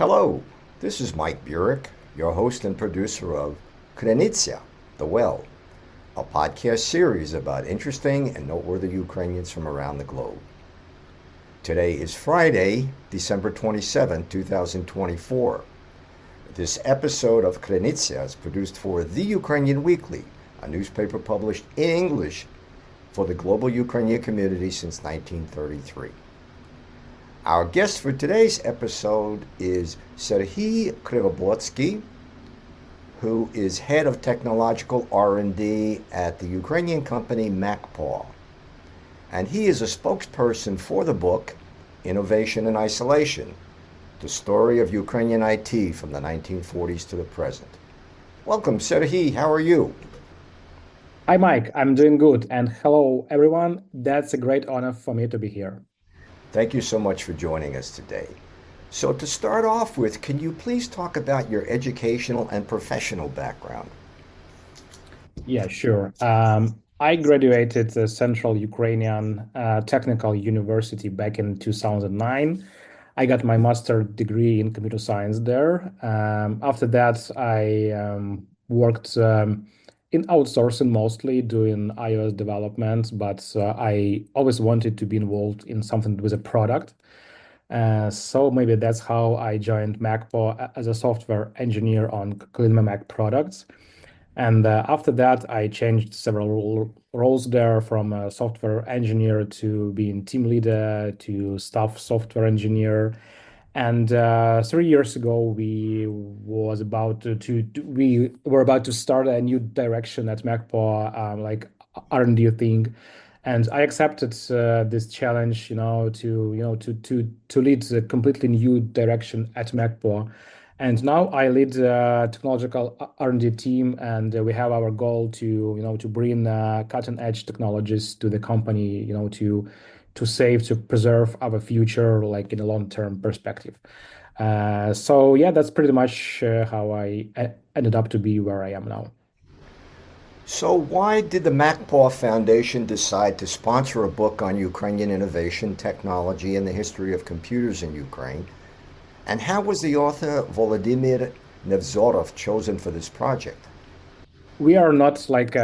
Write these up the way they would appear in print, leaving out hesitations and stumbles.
Hello, this is Mike Burek, your host and producer of Krynytsia, The Well, a podcast series about interesting and noteworthy Ukrainians from around the globe. Today is Friday, December 27, 2024. This episode of Krynytsia is produced for The Ukrainian Weekly, a newspaper published in English for the global Ukrainian community since 1933. Our guest for today's episode is Serhiy Krivoborski, who is head of technological R&D at the Ukrainian company MacPaw. And he is a spokesperson for the book Innovation in Isolation, the story of Ukrainian IT from the 1940s to the present. Welcome, Serhiy. How are you? Hi, Mike. I'm doing good. And hello, everyone. That's a great honor for me to be here. Thank you so much for joining us today. So to start off with, can you please talk about your educational and professional background? Yeah, sure. I graduated Central Ukrainian Technical University back in 2009. I got my master degree in computer science there. After that, I worked in outsourcing mostly, doing iOS development, but I always wanted to be involved in something with a product. So maybe that's how I joined MacPaw as a software engineer on Clean My Mac products. And after that, I changed several roles there from a software engineer to being team leader to staff software engineer. And 3 years ago, we were about to start a new direction at MacPaw, like R&D thing, and I accepted this challenge, to lead a completely new direction at MacPaw. And now I lead technological R&D team, and we have our goal to bring cutting edge technologies to the company, to save, to preserve our future, like in a long term perspective. So yeah, that's pretty much how I ended up to be where I am now. So why did the MacPaw Foundation decide to sponsor a book on Ukrainian innovation, technology, and the history of computers in Ukraine? And how was the author Volodymyr Nevzorov chosen for this project? We are not like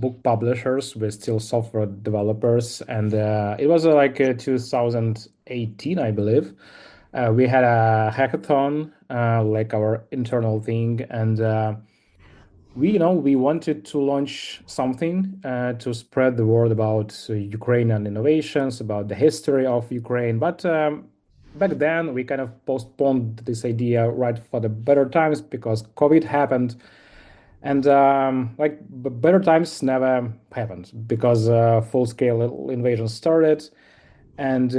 book publishers. We're still software developers, and it was 2018, I believe. We had a hackathon, like our internal thing, and we wanted to launch something to spread the word about Ukrainian innovations, about the history of Ukraine. But back then, we kind of postponed this idea right for the better times because COVID happened, and better times never happened because full-scale invasion started, and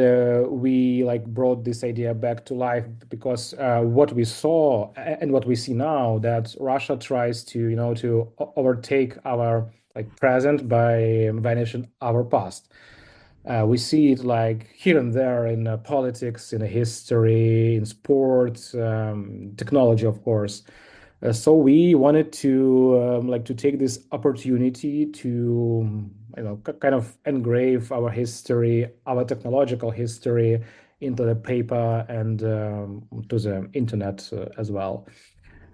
we like brought this idea back to life because what we saw and what we see now that Russia tries to overtake our like present by vanishing our past. We see it like here and there in politics, in history, in sports, technology, of course. So we wanted to to take this opportunity to kind of engrave our history, our technological history into the paper and to the internet as well.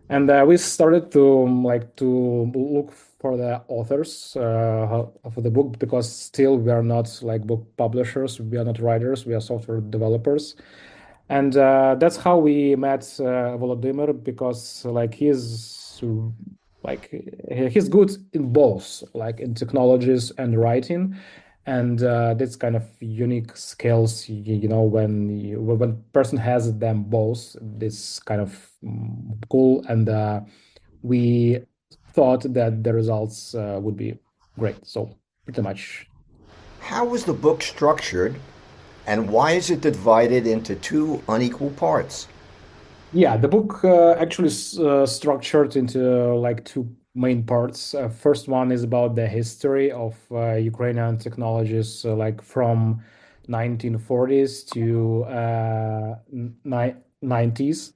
And we started to to look for the authors for the book because still we are not like book publishers, we are not writers, we are software developers. And that's how we met Volodymyr because like he's good in both, like in technologies and writing, and that's kind of unique skills. When person has them both, this kind of cool, and we thought that the results would be great. So pretty much. How was the book structured, and why is it divided into two unequal parts? Yeah, the book actually is structured into like two main parts. First one is about the history of Ukrainian technologies, like from 1940s to 90s.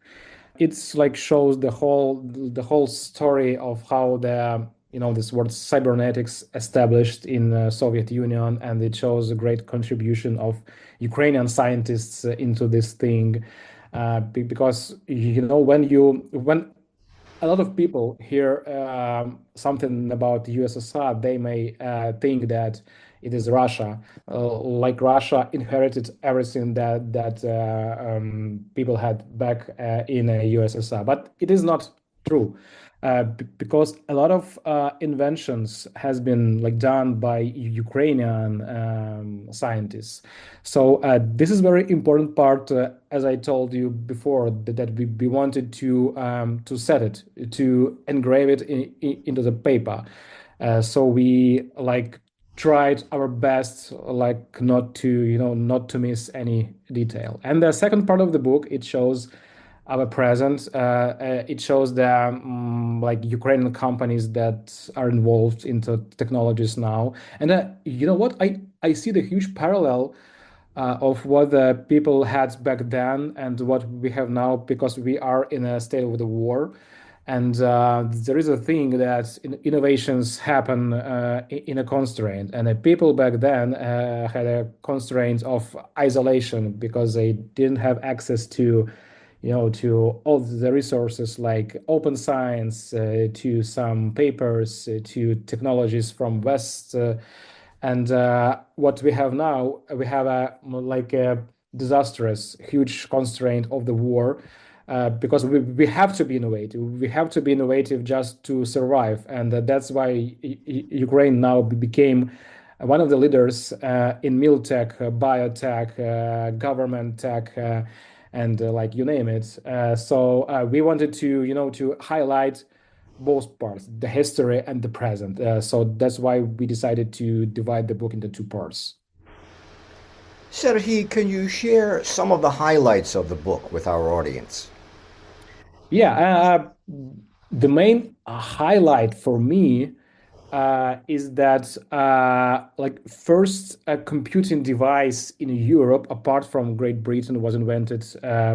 It's like shows the whole story of how the this word cybernetics established in Soviet Union, and it shows a great contribution of Ukrainian scientists into this thing. because when a lot of people hear something about the USSR, they may think that it is Russia. Like Russia inherited everything that people had back in USSR, but it is not true. Because a lot of inventions has been like done by Ukrainian scientists. So this is very important part, as I told you before, that we wanted to set it, to engrave it into the paper. So we like tried our best, like not to, not to miss any detail. And the second part of the book, it shows our present. It shows the like Ukrainian companies that are involved into technologies now. And you know what? I see the huge parallel of what the people had back then and what we have now, because we are in a state of the war. And there is a thing that innovations happen in a constraint, and the people back then had a constraint of isolation because they didn't have access to, to all the resources like open science, to some papers, to technologies from West. And what we have now, we have a like a disastrous, huge constraint of the war, because we have to be innovative. We have to be innovative just to survive, and that's why Ukraine now became one of the leaders in milk tech, biotech, government tech, and like you name it. So we wanted to, to highlight both parts, the history and the present. So that's why we decided to divide the book into two parts. Serhii, can you share some of the highlights of the book with our audience? Yeah, the main highlight for me is that like first computing device in Europe, apart from Great Britain, was invented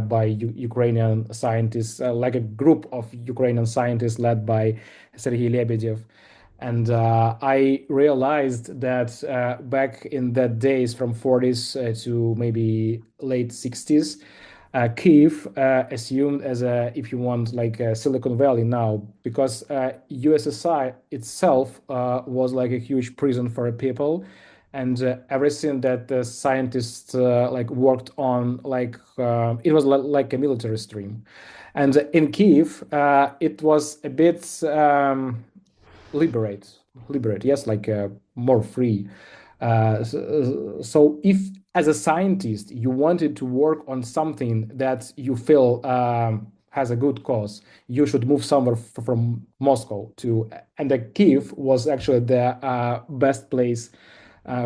by Ukrainian scientists, like a group of Ukrainian scientists led by Sergei Lebedev. And I realized that back in that days, from 40s to maybe late 60s, Kiev assumed as a, if you want, like a Silicon Valley now, because USSR itself was like a huge prison for people, and everything that the scientists like worked on, like it was like a military stream, and in Kiev, it was a bit. Liberate, liberate, yes, like more free. So if as a scientist you wanted to work on something that you feel has a good cause, you should move somewhere from Moscow to, and the Kiev was actually the best place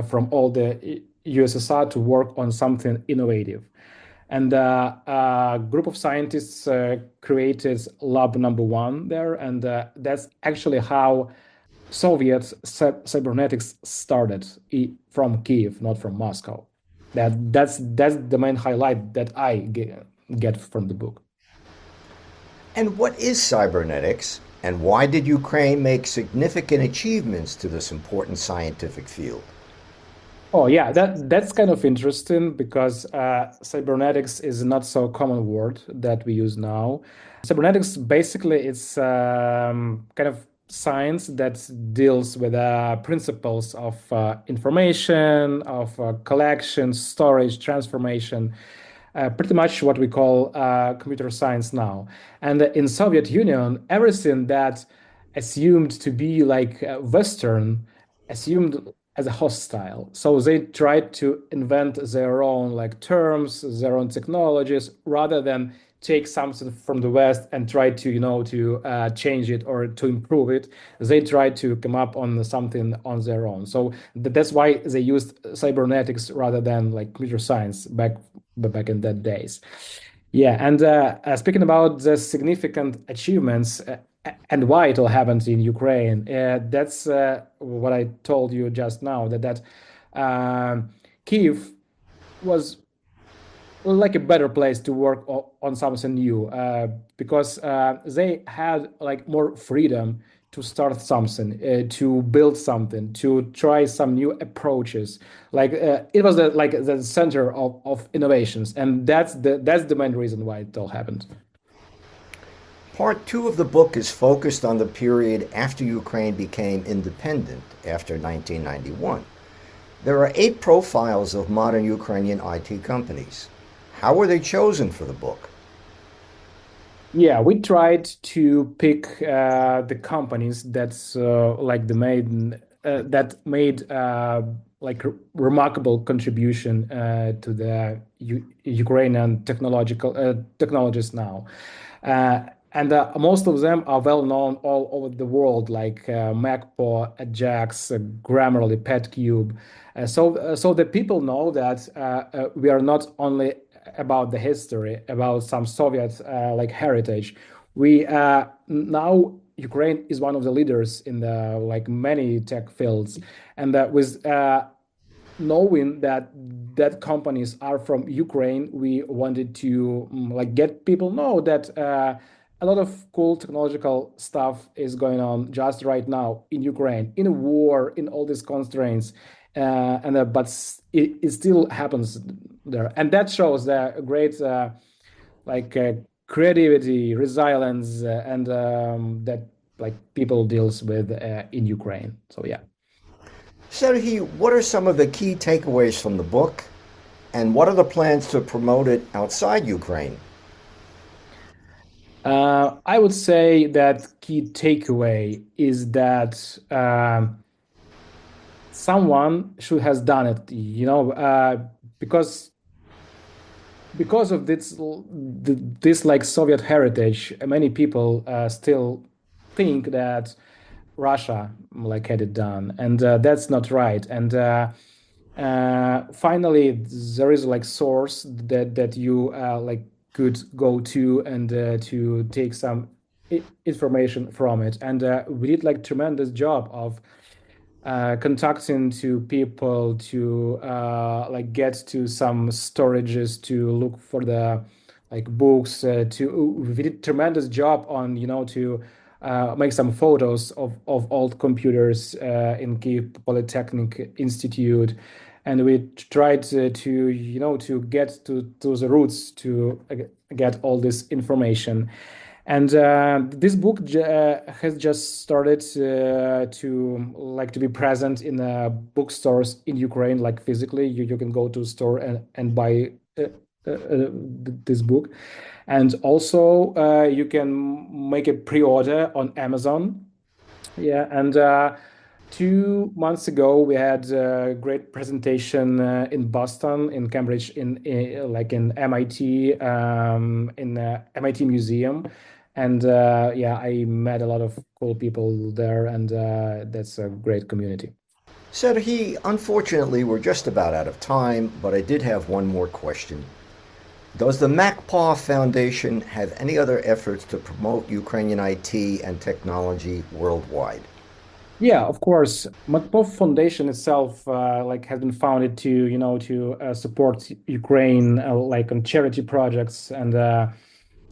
from all the USSR to work on something innovative. And a group of scientists created lab number one there, and that's actually how Soviet cybernetics started from Kiev, not from Moscow. That's the main highlight that I get from the book. And what is cybernetics, and why did Ukraine make significant achievements to this important scientific field? Oh yeah, that's kind of interesting because cybernetics is not so common word that we use now. Cybernetics basically it's kind of science that deals with principles of information, of collection, storage, transformation, pretty much what we call computer science now. And in Soviet Union, everything that assumed to be like Western assumed as a hostile. So they tried to invent their own like terms, their own technologies, rather than take something from the West and try to, to change it or to improve it. They tried to come up on something on their own. So that's why they used cybernetics rather than like computer science back in that days. Yeah, and speaking about the significant achievements and why it all happened in Ukraine, that's what I told you just now. That Kiev was like a better place to work on something new because they had like more freedom to start something, to build something, to try some new approaches. Like it was like the center of innovations, and that's the main reason why it all happened. Part two of the book is focused on the period after Ukraine became independent after 1991. There are 8 profiles of modern Ukrainian IT companies. How were they chosen for the book? Yeah, we tried to pick the companies that's like the main that made like remarkable contribution to the U Ukrainian technologies now. Uh, and most of them are well known all over the world, like MacPo, Ajax, Grammarly, PetCube. So the people know that we are not only about the history, about some Soviet like heritage. We now Ukraine is one of the leaders in the like many tech fields, and with knowing that companies are from Ukraine, we wanted to like get people know that a lot of cool technological stuff is going on just right now in Ukraine, in a war, in all these constraints, and but it still happens there, and that shows the great like creativity, resilience, and that like people deals with in Ukraine. So yeah. Sergey, what are some of the key takeaways from the book, and what are the plans to promote it outside Ukraine? I would say that key takeaway is that someone should has done it, because of this like Soviet heritage, many people still think that Russia like had it done, and that's not right. And finally, there is like source that you like could go to and to take some information from it. And we did like tremendous job of contacting to people to like get to some storages to look for the like books to we did tremendous job on to make some photos of old computers in Kyiv Polytechnic Institute, and we tried to to get to the roots to get all this information. And this book has just started to like to be present in bookstores in Ukraine, like physically. You can go to a store and buy this book, and also you can make a pre-order on Amazon. Yeah, and 2 months ago we had a great presentation in Boston, in Cambridge, in like in MIT, in the MIT Museum, and yeah, I met a lot of cool people there, and that's a great community. Sergey, unfortunately, we're just about out of time, but I did have one more question. Does the MacPaw Foundation have any other efforts to promote Ukrainian IT and technology worldwide? Yeah, of course. Matpov Foundation itself, like, has been founded to, to support Ukraine, like on charity projects and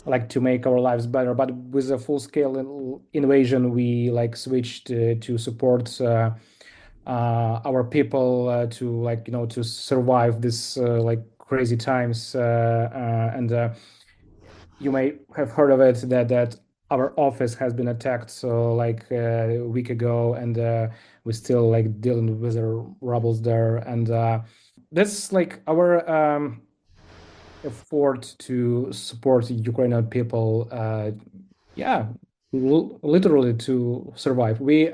like to make our lives better. But with a full-scale invasion, we like switched to support our people to like to survive this like crazy times. And you may have heard of it that our office has been attacked so like a week ago, and we're still like dealing with the rubbles there, and that's like our effort to support Ukrainian people. Yeah, literally to survive. We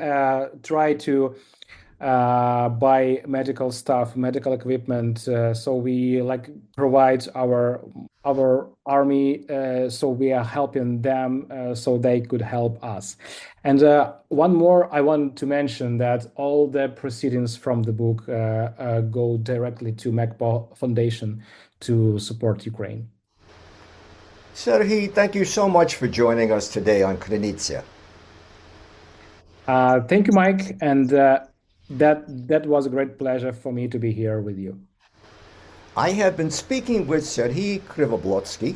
try to buy medical stuff, medical equipment. So we like provide our army. So we are helping them so they could help us. And one more, I want to mention that all the proceedings from the book go directly to MacPaw Foundation to support Ukraine. Sergey, thank you so much for joining us today on Krynytsia. Thank you, Mike, and that was a great pleasure for me to be here with you. I have been speaking with Serhiy Krivoblotsky,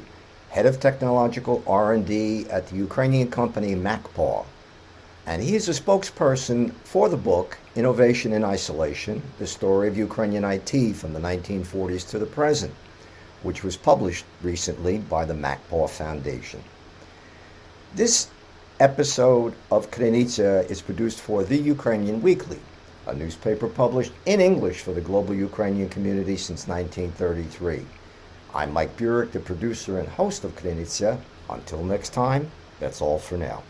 head of technological R&D at the Ukrainian company MacPaw. and he is a spokesperson for the book Innovation in Isolation, the story of Ukrainian IT from the 1940s to the present, which was published recently by the MacPaw Foundation. This episode of Krynytsia is produced for The Ukrainian Weekly, a newspaper published in English for the global Ukrainian community since 1933. I'm Mike Burek, the producer and host of Krynytsia. Until next time, that's all for now.